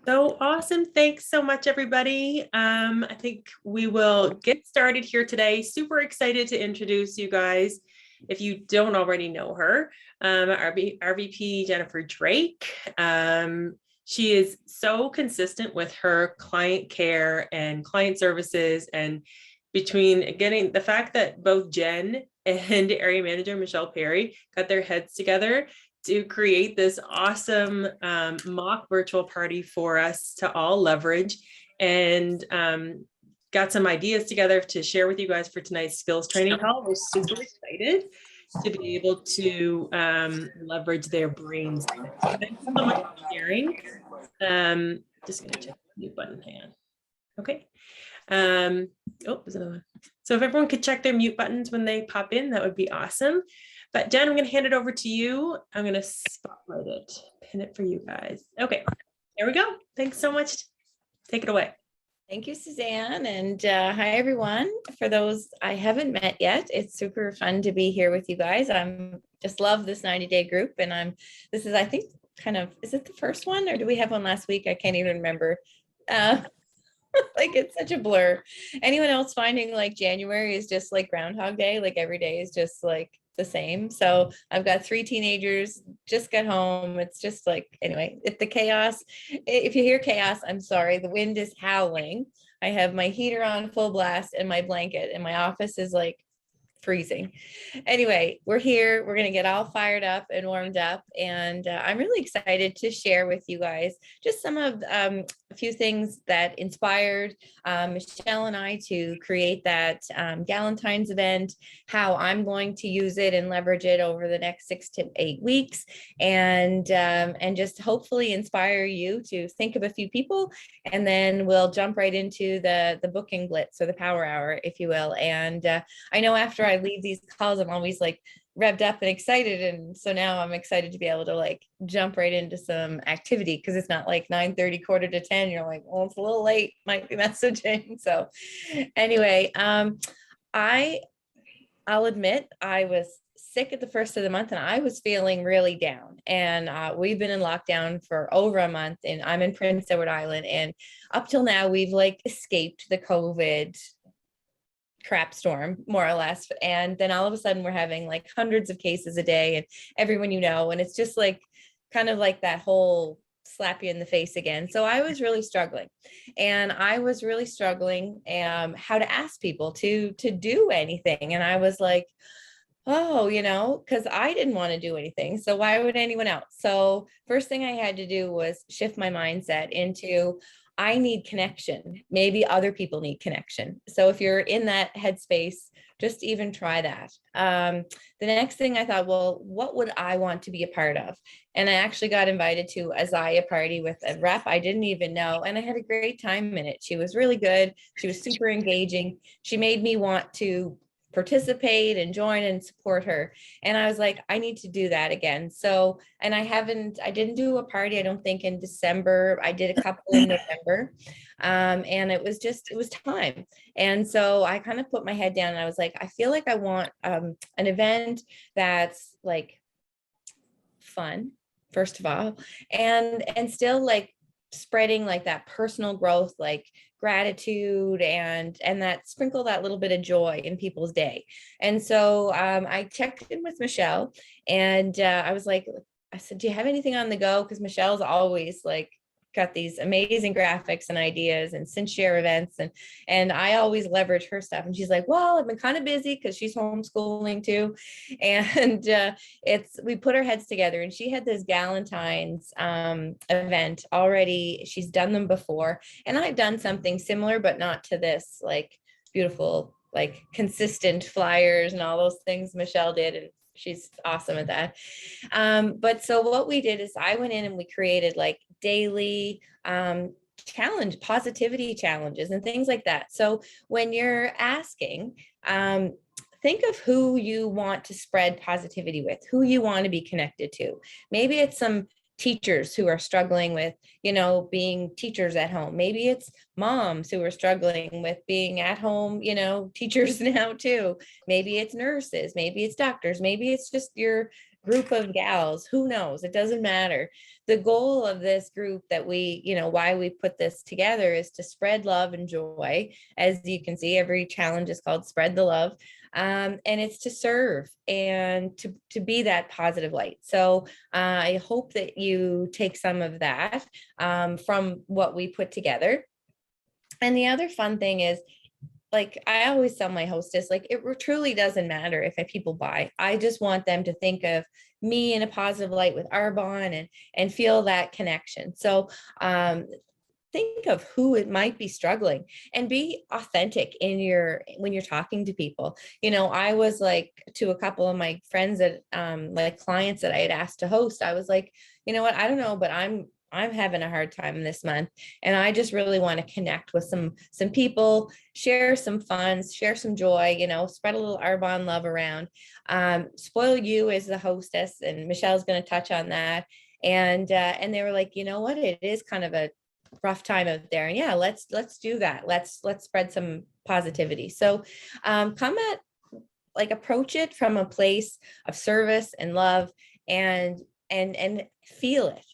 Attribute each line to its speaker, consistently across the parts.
Speaker 1: So awesome. Thanks so much, everybody. I think we will get started here today. Super excited to introduce you guys, if you don't already know her, RVP Jennifer Drake. She is so consistent with her client care and client services, and between getting the fact that both Jen and area manager Michelle Perry got their heads together to create this awesome mock virtual party for us to all leverage, and got some ideas together to share with you guys for tonight's skills training call. We're super excited to be able to leverage their brains. So thanks so much for sharing. Just gonna check the mute button. Hang on. Okay. There's another one. So if everyone could check their mute buttons when they pop in, that would be awesome. But Jen, I'm going to hand it over to you. I'm going to spotlight it, pin it for you guys. Okay, there we go. Thanks so much. Take it away.
Speaker 2: Thank you, Suzanne. And hi, everyone. For those I haven't met yet, it's super fun to be here with you guys. I'm just love this 90-day group. And this is, I think, is it the first one or do we have one last week? I can't even remember. Like it's such a blur. Anyone else finding like January is just like Groundhog Day? Like every day is just like the same. So I've got 3 teenagers, just got home. It's just like, anyway, if the chaos, if you hear chaos, I'm sorry, the wind is howling. I have my heater on full blast and my blanket, and my office is like freezing. Anyway, we're here. We're going to get all fired up and warmed up. And I'm really excited to share with you guys just some of a few things that inspired Michelle and I to create that Galentine's event, how I'm going to use it and leverage it over the next 6 to 8 weeks, and just hopefully inspire you to think of a few people, and then we'll jump right into the booking blitz, or the power hour, if you will. And I know after I leave these calls, I'm always like revved up and excited. And so now I'm excited to be able to like jump right into some activity, because it's not like 9:30, quarter to 10. You're like, well, it's a little late, might be messaging. So anyway, I'll admit I was sick at the first of the month and I was feeling really down. And we've been in lockdown for over a month, and I'm in Prince Edward Island. And up till now, we've like escaped the COVID crap storm, more or less. And then all of a sudden we're having like hundreds of cases a day, and everyone, and it's just like kind of like that whole slap you in the face again. So I was really struggling, and I was really struggling how to ask people to do anything. And I was like, oh, because I didn't want to do anything. So why would anyone else? So first thing I had to do was shift my mindset into, I need connection. Maybe other people need connection. So if you're in that headspace, just even try that. The next thing I thought, well, what would I want to be a part of? And I actually got invited to a Zaya party with a rep I didn't even know. And I had a great time in it. She was really good. She was super engaging. She made me want to participate and join and support her. And I was like, I need to do that again. So, and I didn't do a party, I don't think, in December. I did a couple in November. And it was time. And so I kind of put my head down and I was like, I feel like I want an event that's like fun, first of all, and still like spreading like that personal growth, like gratitude, and that sprinkle that little bit of joy in people's day. And so I checked in with Michelle, and I said, do you have anything on the go? Because Michelle's always like got these amazing graphics and ideas and share events, and I always leverage her stuff. And she's like, well, I've been kind of busy because she's homeschooling too. And we put our heads together, and she had this Galentine's event already. She's done them before, and I've done something similar, but not to this like beautiful, like consistent flyers and all those things Michelle did. And she's awesome at that. But so what we did is I went in and we created like daily positivity challenges and things like that. So when you're asking, think of who you want to spread positivity with, who you want to be connected to. Maybe it's some teachers who are struggling with, being teachers at home. Maybe it's moms who are struggling with being at home, teachers now too. Maybe it's nurses, maybe it's doctors, maybe it's just your group of gals, who knows? It doesn't matter. The goal of this group that we, why we put this together is to spread love and joy. As you can see, every challenge is called Spread the Love. And it's to serve and to be that positive light. So I hope that you take some of that from what we put together. And the other fun thing is, like I always tell my hostess, like it truly doesn't matter if people buy. I just want them to think of me in a positive light with Arbonne and feel that connection. So think of who it might be struggling and be authentic when you're talking to people. I was like, to a couple of my friends that like clients that I had asked to host, I was like, you know what, I don't know, but I'm having a hard time this month, and I just really want to connect with some people, share some fun, share some joy, spread a little Arbonne love around. Spoil You as the hostess, and Michelle's going to touch on that. And they were like, you know what, it is kind of a rough time out there, and yeah, let's do that. Let's spread some positivity. So approach it from a place of service and love, and feel it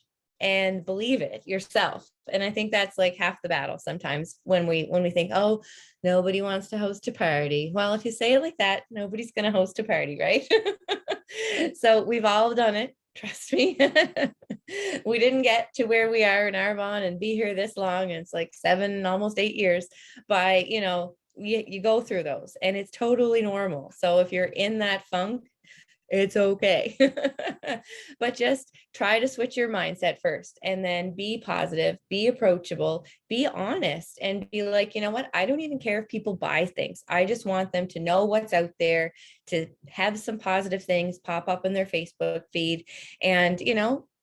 Speaker 2: and believe it yourself. And I think that's like half the battle sometimes when we think, oh, nobody wants to host a party. Well, if you say it like that, nobody's going to host a party, right? So we've all done it. Trust me. We didn't get to where we are in Arbonne and be here this long. And it's like 7, almost 8 years by, you go through those, and it's totally normal. So if you're in that funk, it's okay. But just try to switch your mindset first, and then be positive, be approachable, be honest, and be like, you know what? I don't even care if people buy things. I just want them to know what's out there, to have some positive things pop up in their Facebook feed, and,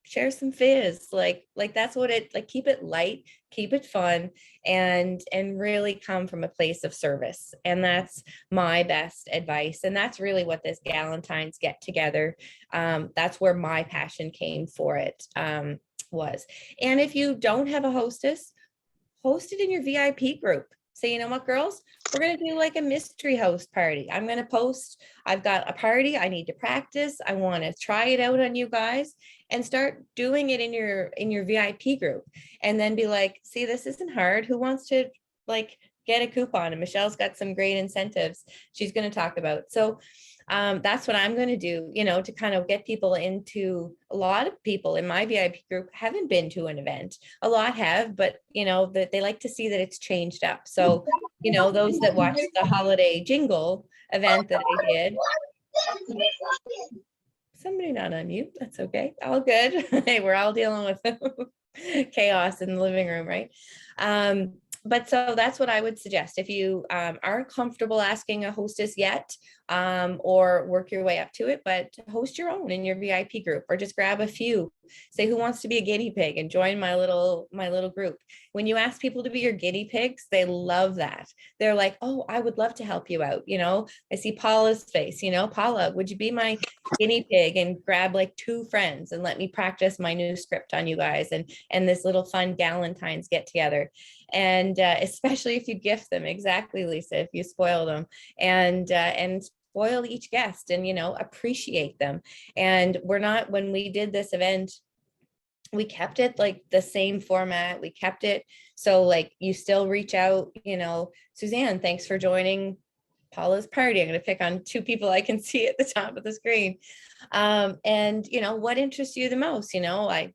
Speaker 2: share some fizz. Like that's what it, like, keep it light, keep it fun, and really come from a place of service. And that's my best advice. And that's really what this Galentine's get together. That's where my passion came for it, was. And if you don't have a hostess, host it in your VIP group. Say, you know what, girls, we're going to do like a mystery host party. I'm going to post, I've got a party. I need to practice. I want to try it out on you guys, and start doing it in your VIP group. And then be like, see, this isn't hard. Who wants to like get a coupon? And Michelle's got some great incentives she's going to talk about. So that's what I'm going to do, to kind of get people into. A lot of people in my VIP group haven't been to an event. A lot have, but that they like to see that it's changed up. So, those that watched the holiday jingle event that I did. Somebody not on mute. That's okay. All good. Hey, we're all dealing with chaos in the living room, right? But so that's what I would suggest. If you aren't comfortable asking a hostess yet, or work your way up to it, but host your own in your VIP group, or just grab a few. Say, who wants to be a guinea pig, and join my little group. When you ask people to be your guinea pigs, they love that. They're like, oh, I would love to help you out. I see Paula's face, Paula, would you be my guinea pig and grab like 2 friends and let me practice my new script on you guys, and this little fun Galentine's get together. And especially if you gift them, exactly, Lisa, if you spoil them, and spoil each guest, and appreciate them. And when we did this event, we kept it like the same format. We kept it so like you still reach out, Suzanne, thanks for joining Paula's party. I'm going to pick on 2 people I can see at the top of the screen. And what interests you the most? Like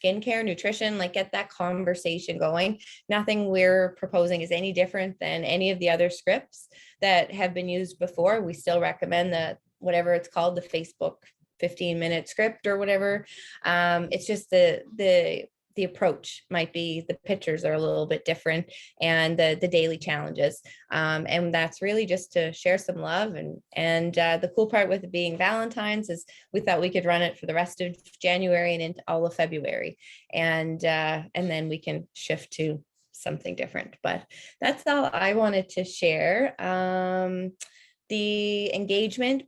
Speaker 2: skincare, nutrition, like get that conversation going. Nothing we're proposing is any different than any of the other scripts that have been used before. We still recommend whatever it's called, the Facebook 15-minute script or whatever. It's just the approach might be, the pictures are a little bit different, and the daily challenges. And that's really just to share some love. And the cool part with it being Valentine's is we thought we could run it for the rest of January and into all of February. And then we can shift to something different. But that's all I wanted to share. The engagement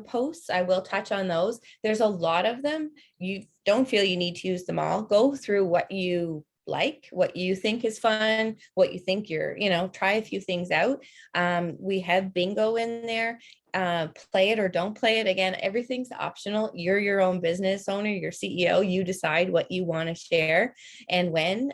Speaker 2: posts, I will touch on those. There's a lot of them. You don't feel you need to use them all. Go through what you like, what you think is fun, what you think try a few things out. We have bingo in there. Play it or don't play it. Again, everything's optional. You're your own business owner, your CEO. You decide what you want to share and when.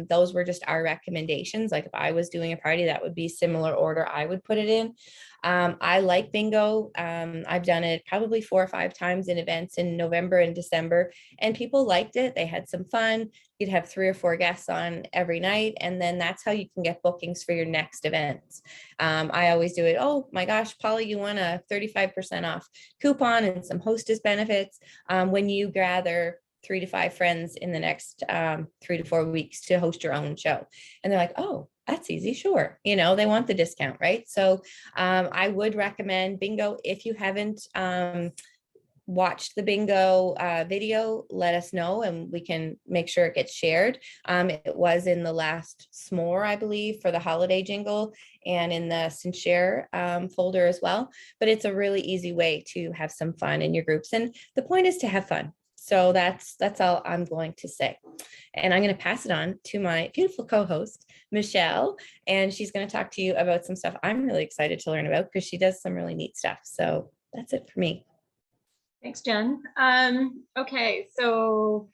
Speaker 2: Those were just our recommendations. Like if I was doing a party, that would be similar order I would put it in. I like bingo. I've done it probably 4 or 5 times in events in November and December, and people liked it. They had some fun. You'd have 3 or 4 guests on every night, and then that's how you can get bookings for your next events. I always do it. Oh my gosh, Polly, you won a 35% off coupon and some Hostess benefits when you gather 3 to 5 friends in the next 3 to 4 weeks to host your own show. And they're like, oh, that's easy. Sure. They want the discount, right? So I would recommend bingo. If you haven't watched the bingo video, let us know and we can make sure it gets shared. It was in the last s'more, I believe, for the holiday jingle, and in the Sincere folder as well. But it's a really easy way to have some fun in your groups. And the point is to have fun. So that's all I'm going to say. And I'm going to pass it on to my beautiful co-host, Michelle, and she's going to talk to you about some stuff I'm really excited to learn about because she does some really neat stuff. So that's it for me.
Speaker 3: Thanks, Jen. Okay, so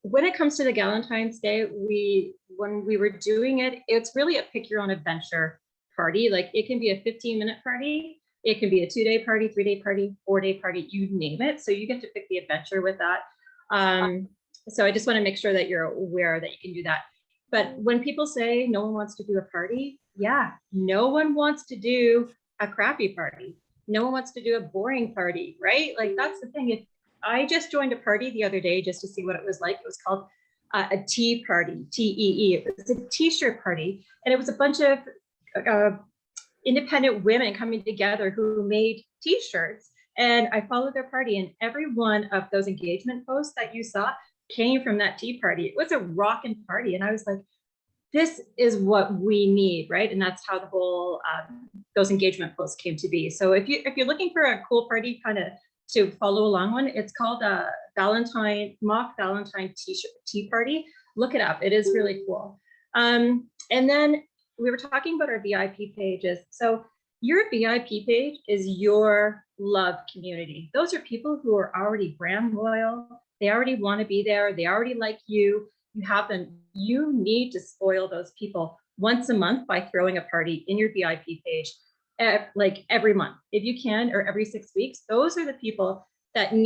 Speaker 3: when it comes to the Galentine's Day, when we were doing it, it's really a pick your own adventure party. Like it can be a 15-minute party, it can be a 2-day party, 3-day party, 4-day party, you name it. So you get to pick the adventure with that. So I just want to make sure that you're aware that you can do that. But when people say no one wants to do a party, yeah, no one wants to do a crappy party. No one wants to do a boring party, right? Like that's the thing. If I just joined a party the other day just to see what it was like. It was called a tea party, TEE. It was a t-shirt party, and it was a bunch of independent women coming together who made t-shirts. And I followed their party, and every one of those engagement posts that you saw came from that tea party. It was a rockin' party, and I was like, this is what we need, right? And that's how the whole those engagement posts came to be. So if you're looking for a cool party kind of to follow along one, it's called a mock Valentine tea party. Look it up. It is really cool. And then we were talking about our VIP pages. So your VIP page is your love community. Those are people who are already brand loyal. They already want to be there. They already like you. You have them. You need to spoil those people once a month by throwing a party in your VIP page, like every month, if you can, or every 6 weeks. Those are the people that you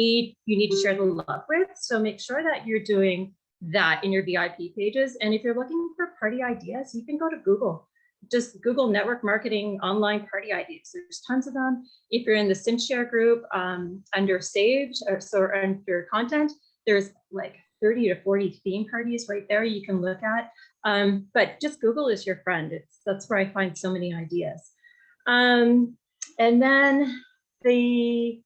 Speaker 3: need to share the love with. So make sure that you're doing that in your VIP pages. And if you're looking for party ideas, you can go to Google. Just Google network marketing online party ideas. There's tons of them. If you're in the Sincere group under Saved or under content, there's like 30 to 40 theme parties right there you can look at. But just Google is your friend. That's where I find so many ideas. And then the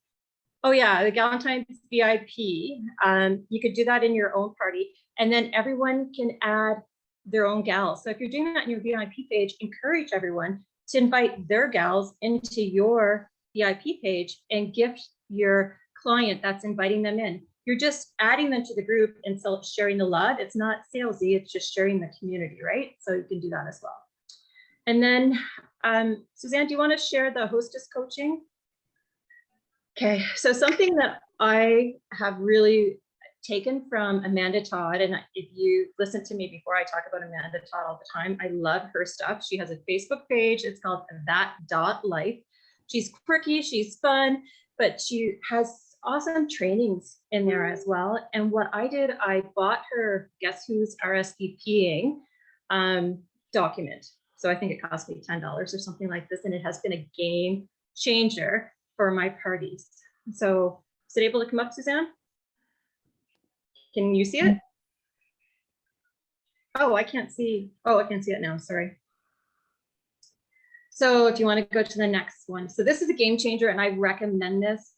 Speaker 3: Galentine's VIP, you could do that in your own party, and then everyone can add their own gals. So if you're doing that in your VIP page, encourage everyone to invite their gals into your VIP page and gift your client that's inviting them in. You're just adding them to the group and sharing the love. It's not salesy, it's just sharing the community, right? So you can do that as well. And then, Suzanne, do you want to share the hostess coaching? Okay, so something that I have really taken from Amanda Todd, and if you listen to me before, I talk about Amanda Todd all the time. I love her stuff. She has a Facebook page. It's called That.Life. She's quirky, she's fun, but she has awesome trainings in there as well. And what I did, I bought her Guess Who's RSVPing document. So I think it cost me $10 or something like this. And it has been a game changer for my parties. So is it able to come up, Suzanne? Can you see it? Oh, I can't see. Oh, I can see it now. Sorry. So if you want to go to the next one. So this is a game changer, and I recommend this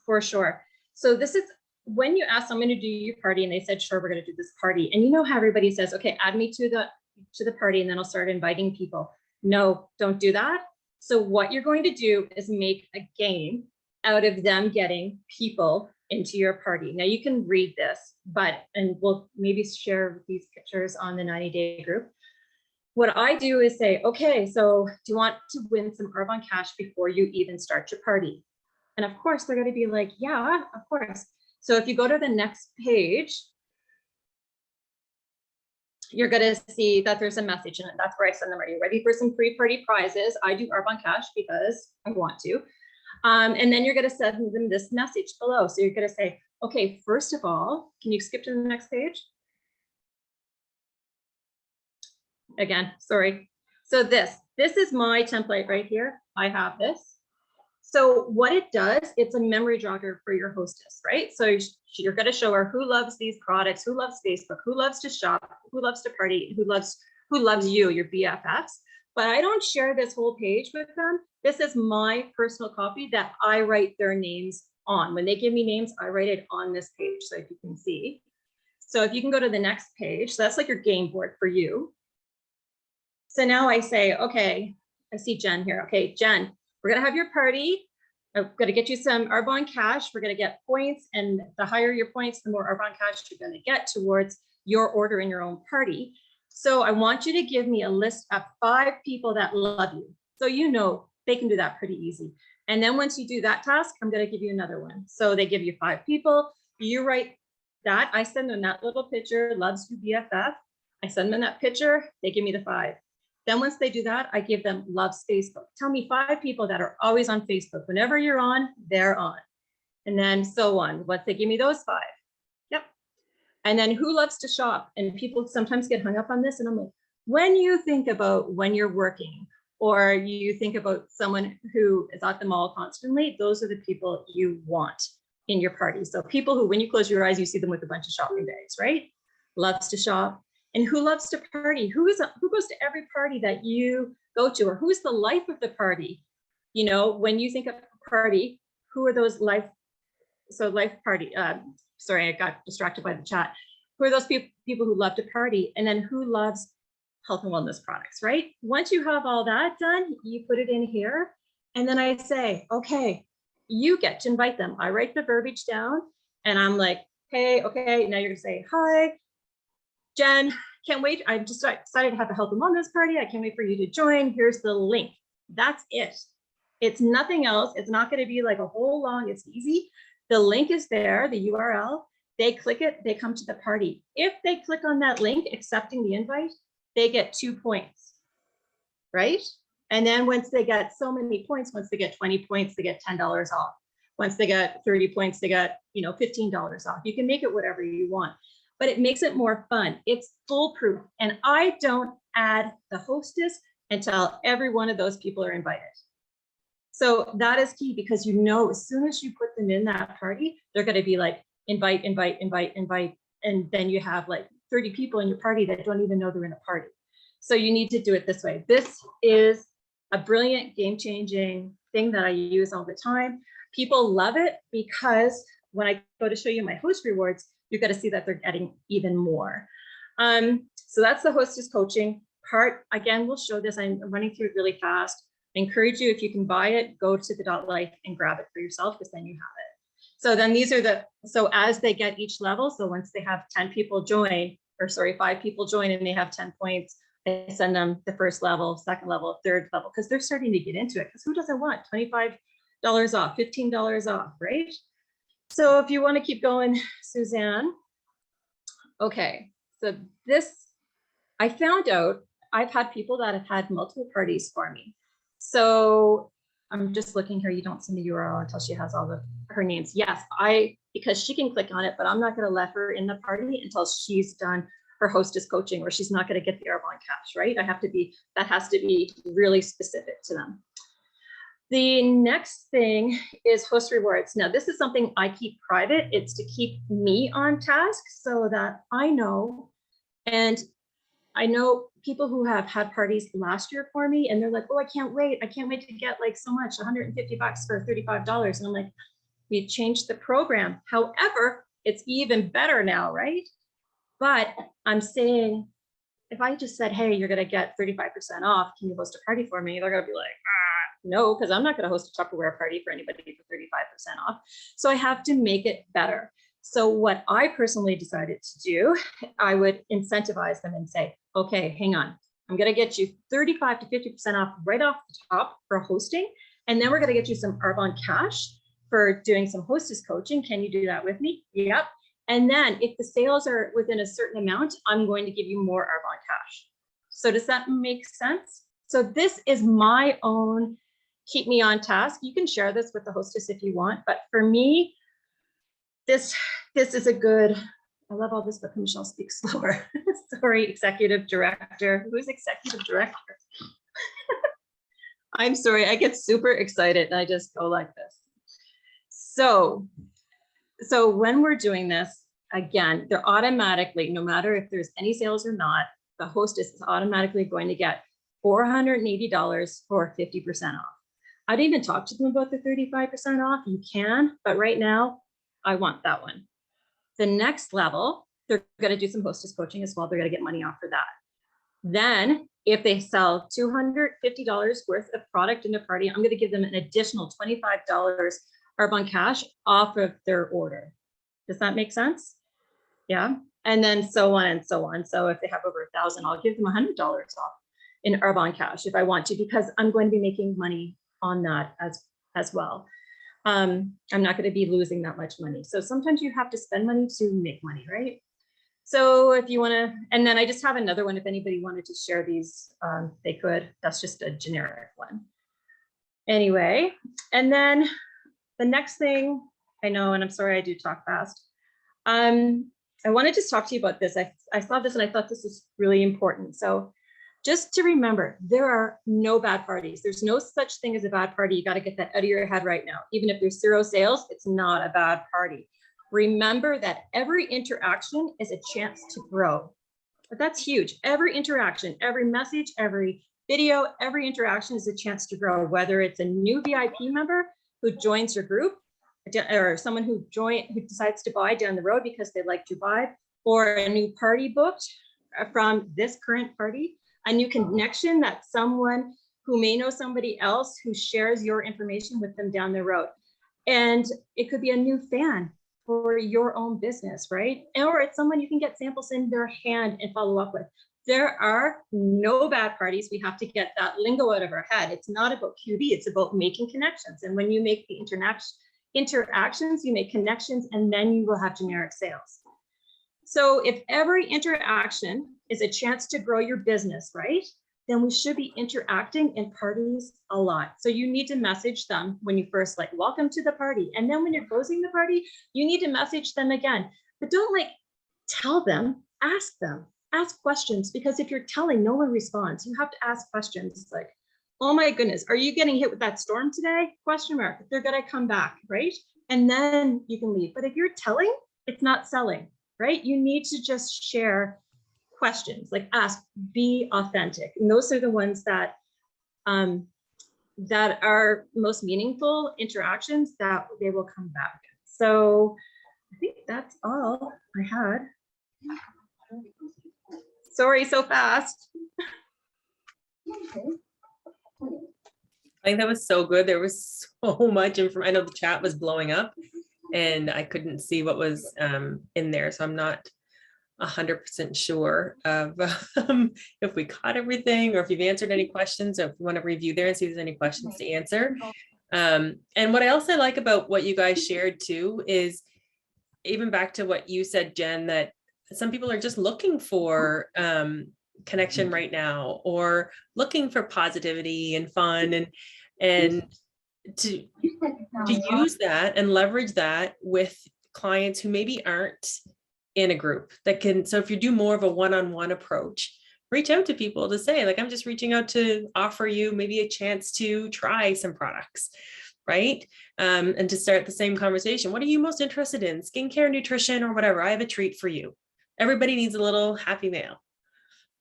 Speaker 3: for sure. So this is when you ask someone to do your party and they said, sure, we're going to do this party. And you know how everybody says, okay, add me to the party and then I'll start inviting people. No, don't do that. So what you're going to do is make a game out of them getting people into your party. Now you can read this, and we'll maybe share these pictures on the 90-day group. What I do is say, okay, so do you want to win some Arbonne cash before you even start your party? And of course, they're going to be like, yeah, of course. So if you go to the next page, you're going to see that there's a message in it. That's where I send them, are you ready for some free party prizes? I do Arbonne cash because I want to. And then you're going to send them this message below. So you're going to say, okay, first of all, can you skip to the next page? Again, sorry. So this is my template right here. I have this. So what it does, it's a memory jogger for your hostess, right? So you're going to show her who loves these products, who loves Facebook, who loves to shop, who loves to party, who loves you, your BFFs. But I don't share this whole page with them. This is my personal copy that I write their names on. When they give me names, I write it on this page, so if you can see. So if you can go to the next page, so that's like your game board for you. So now I say, okay, I see Jen here. Okay, Jen, we're going to have your party. I'm going to get you some Arbonne cash. We're going to get points. And the higher your points, the more Arbonne cash you're going to get towards your order in your own party. So I want you to give me a list of 5 people that love you. So you know they can do that pretty easy. And then once you do that task, I'm going to give you another one. So they give you 5 people. You write that. I send them that little picture, loves you BFF. I send them that picture. They give me the 5. Then once they do that, I give them loves Facebook. Tell me 5 people that are always on Facebook. Whenever you're on, they're on. And then so on. Once they give me those 5. Yep. And then who loves to shop? And people sometimes get hung up on this. And I'm like, when you think about when you're working, or you think about someone who is at the mall constantly, those are the people you want in your party. So people who, when you close your eyes, you see them with a bunch of shopping bags, right? Loves to shop. And who loves to party? Who goes to every party that you go to, or who's the life of the party? You know, when you think of a party, who are those life party? Sorry, I got distracted by the chat. Who are those people who love to party? And then who loves health and wellness products, right? Once you have all that done, you put it in here. And then I say, okay, you get to invite them. I write the verbiage down and I'm like, hey, okay, now you're gonna say, hi, Jen, can't wait. I just decided to have a health and wellness party. I can't wait for you to join. Here's the link. That's it. It's nothing else. It's not going to be like a whole long, it's easy. The link is there, the URL. They click it, they come to the party. If they click on that link, accepting the invite, they get 2 points, right? And then once they get so many points, once they get 20 points, they get $10 off. Once they get 30 points, they get, $15 off. You can make it whatever you want, but it makes it more fun. It's foolproof. And I don't add the hostess until every one of those people are invited. So that is key, because as soon as you put them in that party, they're going to be like, invite, invite, invite, invite. And then you have like 30 people in your party that don't even know they're in a party. So you need to do it this way. This is a brilliant, game-changing thing that I use all the time. People love it because when I go to show you my host rewards, you're going to see that they're getting even more. So that's the hostess coaching part. Again, we'll show this. I'm running through it really fast. I encourage you, if you can buy it, go to the .life and grab it for yourself, because then you have it. So then these are so as they get each level, so once they have 10 people join, 5 people join and they have 10 points, I send them the first level, second level, third level, because they're starting to get into it. Because who doesn't want $25 off, $15 off, right? So if you want to keep going, Suzanne. Okay, so this, I found out I've had people that have had multiple parties for me. So I'm just looking here. You don't see the URL until she has all her names. Yes, because she can click on it, but I'm not going to let her in the party until she's done her hostess coaching, or she's not going to get the Arbonne cash, right? That has to be really specific to them. The next thing is host rewards. Now, this is something I keep private. It's to keep me on task so that I know, and I know people who have had parties last year for me, and they're like, oh, I can't wait to get like so much, $150 for $35. And I'm like, we changed the program. However, it's even better now, right? But I'm saying, if I just said, hey, you're going to get 35% off, can you host a party for me? They're going to be like, No, because I'm not going to host a Tupperware party for anybody for 35% off. So I have to make it better. So what I personally decided to do, I would incentivize them and say, okay, hang on. I'm going to get you 35 to 50% off right off the top for hosting. And then we're going to get you some Arbonne cash for doing some hostess coaching. Can you do that with me? Yep. And then if the sales are within a certain amount, I'm going to give you more Arbonne cash. So does that make sense? So this is my own keep me on task. You can share this with the hostess if you want, but for me, this is a good, I love all this, but Michelle speaks slower. Sorry, executive director. Who's executive director? I'm sorry, I get super excited and I just go like this. So when we're doing this, again, they're automatically, no matter if there's any sales or not, the hostess is automatically going to get $480 for 50% off. I'd even talk to them about the 35% off. You can, but right now, I want that one. The next level, they're going to do some hostess coaching as well. They're going to get money off for that. Then if they sell $250 worth of product in their party, I'm going to give them an additional $25 Arbonne cash off of their order. Does that make sense? Yeah. And then so on and so on. So if they have over 1,000, I'll give them $100 off in Arbonne cash if I want to, because I'm going to be making money on that as well. I'm not going to be losing that much money. So sometimes you have to spend money to make money, right? So if you want to, and then I just have another one. If anybody wanted to share these, they could. That's just a generic one. Anyway, and then the next thing I know, and I'm sorry I do talk fast. I want to just talk to you about this. I saw this and I thought this is really important. So just to remember, there are no bad parties. There's no such thing as a bad party. You got to get that out of your head right now. Even if there's 0 sales, it's not a bad party. Remember that every interaction is a chance to grow. But that's huge. Every interaction, every message, every video, every interaction is a chance to grow, whether it's a new VIP member who joins your group, or someone who decides to buy down the road because they like to buy, or a new party booked from this current party, a new connection that someone who may know somebody else who shares your information with them down the road. And it could be a new fan for your own business, right? Or it's someone you can get samples in their hand and follow up with. There are no bad parties. We have to get that lingo out of our head. It's not about QB, it's about making connections. And when you make the interactions, you make connections, and then you will have generic sales. So if every interaction is a chance to grow your business, right? Then we should be interacting in parties a lot. So you need to message them when you first welcome to the party. And then when you're closing the party, you need to message them again. But don't tell them, ask questions, because if you're telling, no one responds. You have to ask questions. It's like, oh my goodness, are you getting hit with that storm today? Question mark. They're gonna come back, right? And then you can leave. But if you're telling, it's not selling, right? You need to just share questions, ask, be authentic. And those are the ones that that are most meaningful interactions that they will come back. So I think that's all I had. Sorry, so fast.
Speaker 1: I think that was so good. There was so much information. I know the chat was blowing up and I couldn't see what was in there. So I'm not 100% sure of if we caught everything or if you've answered any questions, or if you want to review there and see if there's any questions to answer. And what I also like about what you guys shared too is, even back to what you said, Jen, that some people are just looking for connection right now, or looking for positivity and fun, and to use that and leverage that with clients who maybe aren't in a group that can. So if you do more of a one-on-one approach, reach out to people to say, I'm just reaching out to offer you maybe a chance to try some products, right? And to start the same conversation. What are you most interested in? Skincare, nutrition, or whatever. I have a treat for you. Everybody needs a little happy meal,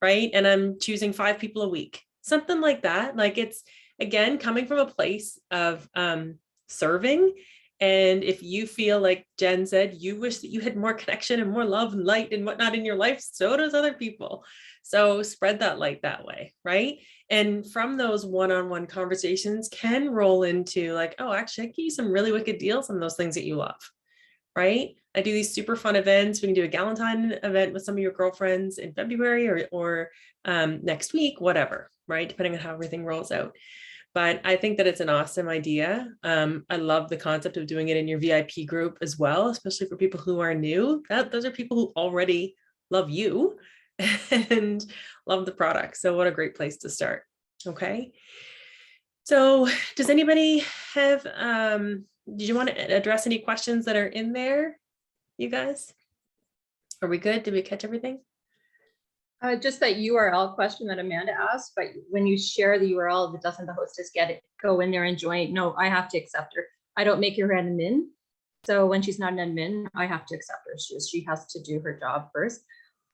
Speaker 1: right? And I'm choosing 5 people a week, something like that. It's, again, coming from a place of serving And if you feel like Jen said, you wish that you had more connection and more love and light and whatnot in your life, so does other people. So spread that light that way, right? And from those one-on-one conversations can roll into like, oh, actually, I can give you some really wicked deals on those things that you love, right? I do these super fun events. We can do a Galentine event with some of your girlfriends in February or next week, whatever, right? Depending on how everything rolls out. But I think that it's an awesome idea. I love the concept of doing it in your VIP group as well, especially for people who are new. Those are people who already love you and love the product. So what a great place to start. Okay. So does anybody have, did you want to address any questions that are in there, you guys? Are we good? Did we catch everything?
Speaker 3: Just that URL question that Amanda asked, but when you share the URL, doesn't the hostess get it? Go in there and join? No, I have to accept her. I don't make her an admin. So when she's not an admin, I have to accept her. She has to do her job first.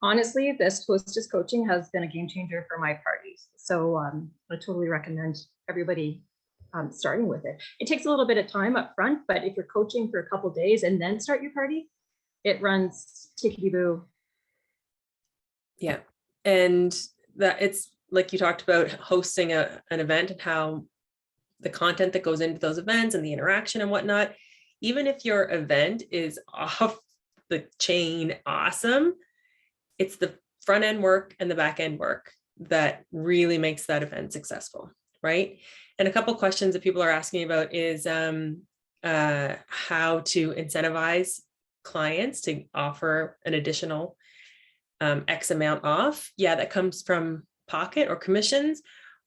Speaker 3: Honestly, this hostess coaching has been a game changer for my parties. So I totally recommend everybody starting with it. It takes a little bit of time up front, but if you're coaching for a couple of days and then start your party, it runs tickety-boo.
Speaker 1: Yeah. And that it's like you talked about hosting an event and how the content that goes into those events and the interaction and whatnot, even if your event is off the chain awesome, it's the front end work and the back end work that really makes that event successful, right? And a couple of questions that people are asking about is how to incentivize clients to offer an additional X amount off. Yeah, that comes from pocket or commissions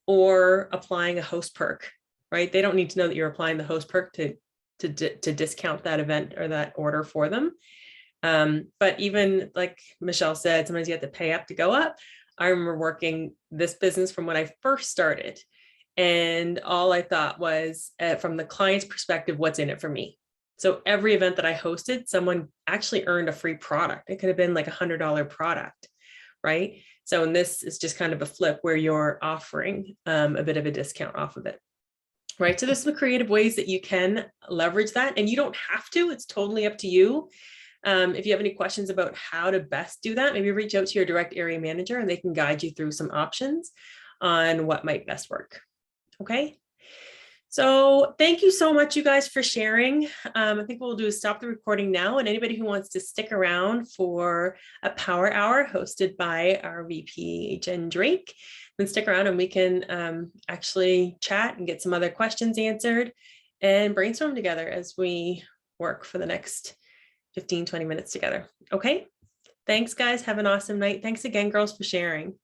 Speaker 1: or applying a host perk, right? They don't need to know that you're applying the host perk to discount that event or that order for them. But even like Michelle said, sometimes you have to pay up to go up. I remember working this business from when I first started, and all I thought was from the client's perspective, what's in it for me? So every event that I hosted, someone actually earned a free product. It could have been like $100 product, right? So, and this is just kind of a flip where you're offering a bit of a discount off of it, right? So there's some creative ways that you can leverage that, and you don't have to, it's totally up to you. If you have any questions about how to best do that, maybe reach out to your direct area manager and they can guide you through some options on what might best work. Okay. So thank you so much, you guys, for sharing. I think what we'll do is stop the recording now, and anybody who wants to stick around for a power hour hosted by our VP, Jen Drake, then stick around and we can actually chat and get some other questions answered and brainstorm together as we work for the next 15, 20 minutes together. Okay. Thanks, guys. Have an awesome night. Thanks again, girls, for sharing.